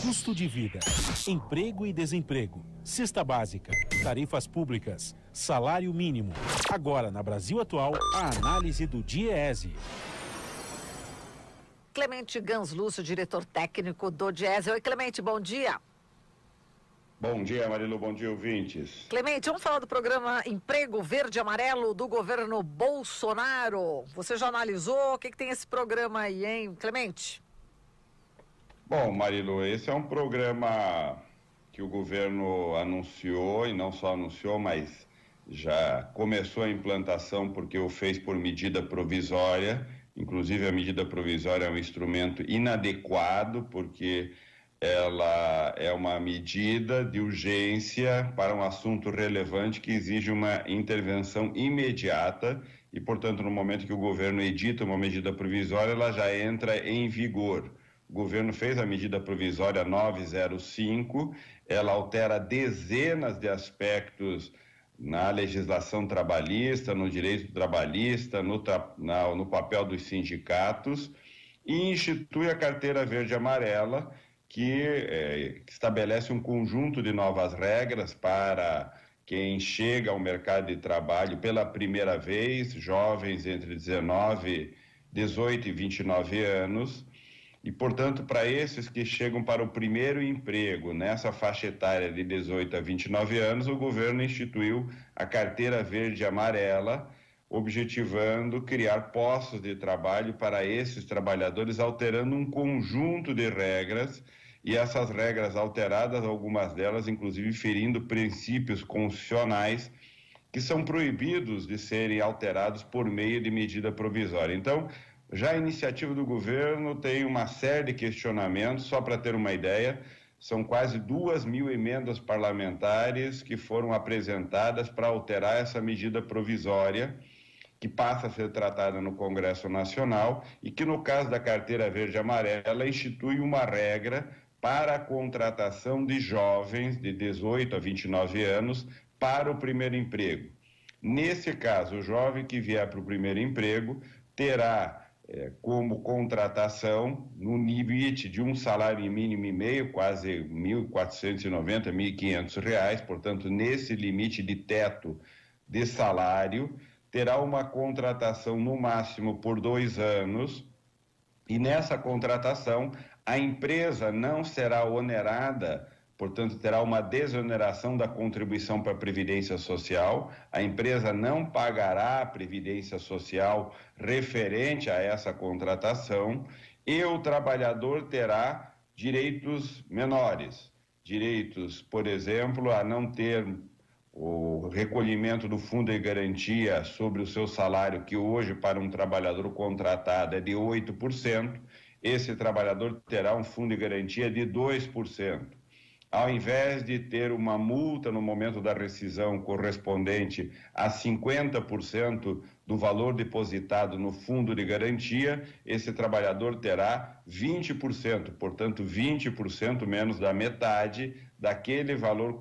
Custo de vida, emprego e desemprego, cesta básica, tarifas públicas, salário mínimo. Agora, na Brasil Atual, a análise do DIEESE. Clemente Ganslúcio, diretor técnico do DIEESE. Oi, Clemente, bom dia. Bom dia, Marilu, bom dia, ouvintes. Clemente, vamos falar do programa Emprego Verde e Amarelo do governo Bolsonaro. Você já analisou? O que tem esse programa aí, hein, Clemente? Bom, Marilu, esse é um programa que o governo anunciou, e não só anunciou, mas já começou a implantação porque o fez por medida provisória. Inclusive, a medida provisória é um instrumento inadequado, porque ela é uma medida de urgência para um assunto relevante que exige uma intervenção imediata e, portanto, no momento que o governo edita uma medida provisória, ela já entra em vigor. O governo fez a medida provisória 905, ela altera dezenas de aspectos na legislação trabalhista, no direito trabalhista, no papel dos sindicatos, e institui a carteira verde e amarela, que estabelece um conjunto de novas regras para quem chega ao mercado de trabalho pela primeira vez, jovens entre 18 e 29 anos, e, portanto, para esses que chegam para o primeiro emprego nessa faixa etária de 18 a 29 anos, o governo instituiu a carteira verde e amarela, objetivando criar postos de trabalho para esses trabalhadores, alterando um conjunto de regras, e essas regras alteradas, algumas delas inclusive ferindo princípios constitucionais que são proibidos de serem alterados por meio de medida provisória. Então, já a iniciativa do governo tem uma série de questionamentos. Só para ter uma ideia, são quase 2.000 emendas parlamentares que foram apresentadas para alterar essa medida provisória, que passa a ser tratada no Congresso Nacional e que, no caso da carteira verde e amarela, institui uma regra para a contratação de jovens de 18 a 29 anos para o primeiro emprego. Nesse caso, o jovem que vier para o primeiro emprego terá como contratação no limite de um salário mínimo e meio, quase R$ 1.490, R$ 1.500, portanto, nesse limite de teto de salário, terá uma contratação no máximo por 2 anos, e nessa contratação a empresa não será onerada, portanto, terá uma desoneração da contribuição para a Previdência Social, a empresa não pagará a Previdência Social referente a essa contratação, e o trabalhador terá direitos menores, direitos, por exemplo, a não ter o recolhimento do fundo de garantia sobre o seu salário, que hoje para um trabalhador contratado é de 8%, esse trabalhador terá um fundo de garantia de 2%. Ao invés de ter uma multa no momento da rescisão correspondente a 50% do valor depositado no fundo de garantia, esse trabalhador terá 20%, portanto 20% menos da metade daquele valor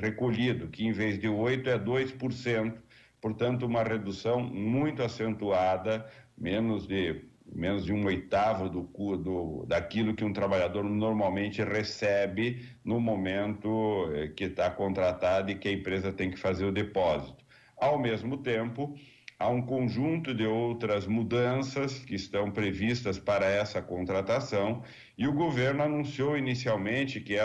recolhido, que em vez de 8% é 2%, portanto uma redução muito acentuada, menos de 1/8 daquilo que um trabalhador normalmente recebe no momento que está contratado e que a empresa tem que fazer o depósito. Ao mesmo tempo, há um conjunto de outras mudanças que estão previstas para essa contratação, e o governo anunciou inicialmente que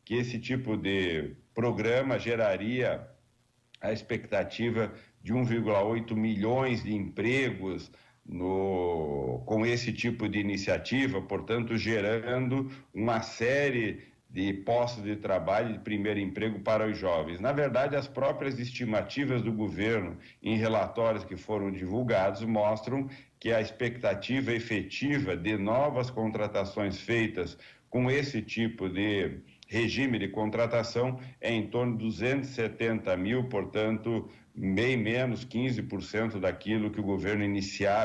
esse tipo de programa geraria a expectativa de 1,8 milhões de empregos com esse tipo de iniciativa, portanto, gerando uma série de postos de trabalho de primeiro emprego para os jovens. Na verdade, as próprias estimativas do governo em relatórios que foram divulgados mostram que a expectativa efetiva de novas contratações feitas com esse tipo de regime de contratação é em torno de 270 mil, portanto, bem menos 15% daquilo que o governo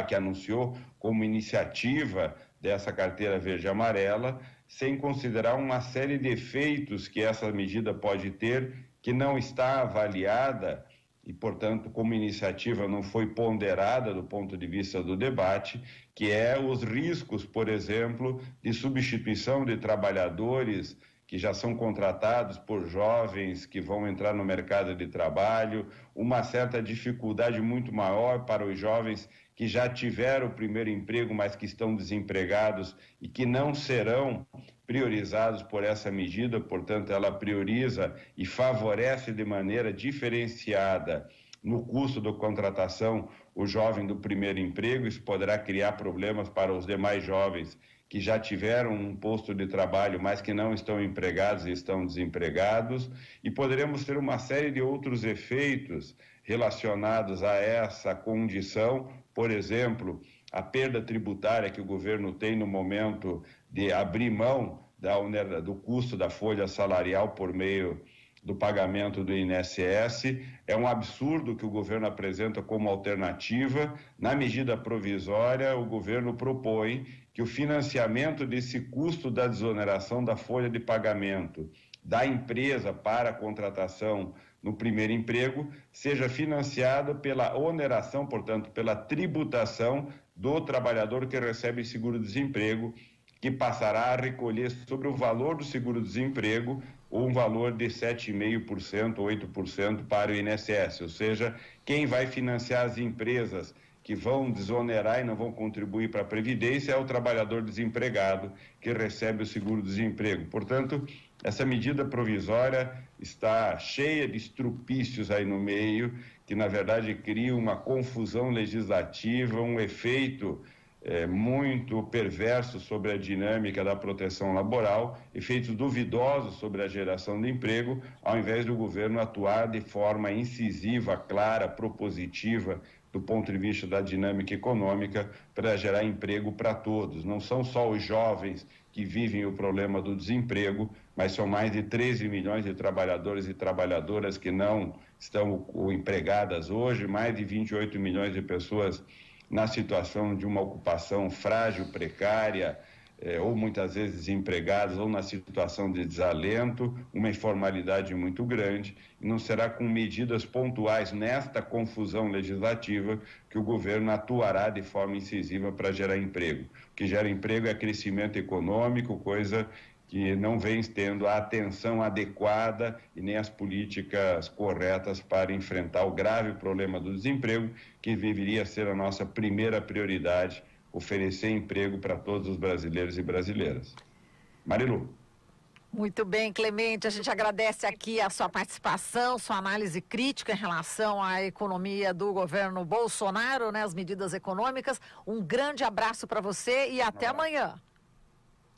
que anunciou como iniciativa dessa carteira verde e amarela, sem considerar uma série de efeitos que essa medida pode ter, que não está avaliada e, portanto, como iniciativa não foi ponderada do ponto de vista do debate, que é os riscos, por exemplo, de substituição de trabalhadores que já são contratados por jovens que vão entrar no mercado de trabalho, uma certa dificuldade muito maior para os jovens que já tiveram o primeiro emprego, mas que estão desempregados e que não serão priorizados por essa medida, portanto, ela prioriza e favorece de maneira diferenciada no custo da contratação o jovem do primeiro emprego. Isso poderá criar problemas para os demais jovens que já tiveram um posto de trabalho, mas que não estão empregados e estão desempregados, e poderemos ter uma série de outros efeitos relacionados a essa condição, por exemplo, a perda tributária que o governo tem no momento de abrir mão do custo da folha salarial por meio do pagamento do INSS. É um absurdo que o governo apresenta como alternativa. Na medida provisória, o governo propõe que o financiamento desse custo da desoneração da folha de pagamento da empresa para a contratação no primeiro emprego seja financiado pela oneração, portanto, pela tributação do trabalhador que recebe seguro-desemprego, que passará a recolher sobre o valor do seguro-desemprego um valor de 7,5%, 8% para o INSS, ou seja, quem vai financiar as empresas que vão desonerar e não vão contribuir para a Previdência é o trabalhador desempregado que recebe o seguro-desemprego. Portanto, essa medida provisória está cheia de estrupícios aí no meio, que na verdade cria uma confusão legislativa, um efeito muito perverso sobre a dinâmica da proteção laboral, efeitos duvidosos sobre a geração de emprego, ao invés do governo atuar de forma incisiva, clara, propositiva, do ponto de vista da dinâmica econômica, para gerar emprego para todos. Não são só os jovens que vivem o problema do desemprego, mas são mais de 13 milhões de trabalhadores e trabalhadoras que não estão empregadas hoje, mais de 28 milhões de pessoas na situação de uma ocupação frágil, precária, ou muitas vezes desempregados, ou na situação de desalento, uma informalidade muito grande, e não será com medidas pontuais nesta confusão legislativa que o governo atuará de forma incisiva para gerar emprego. O que gera emprego é crescimento econômico, coisa que não vem tendo a atenção adequada e nem as políticas corretas para enfrentar o grave problema do desemprego, que deveria ser a nossa primeira prioridade, oferecer emprego para todos os brasileiros e brasileiras. Marilu. Muito bem, Clemente, a gente agradece aqui a sua participação, sua análise crítica em relação à economia do governo Bolsonaro, né, as medidas econômicas. Um grande abraço para você e até amanhã.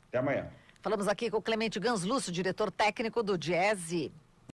Até amanhã. Falamos aqui com o Clemente Ganslúcio, diretor técnico do Diese.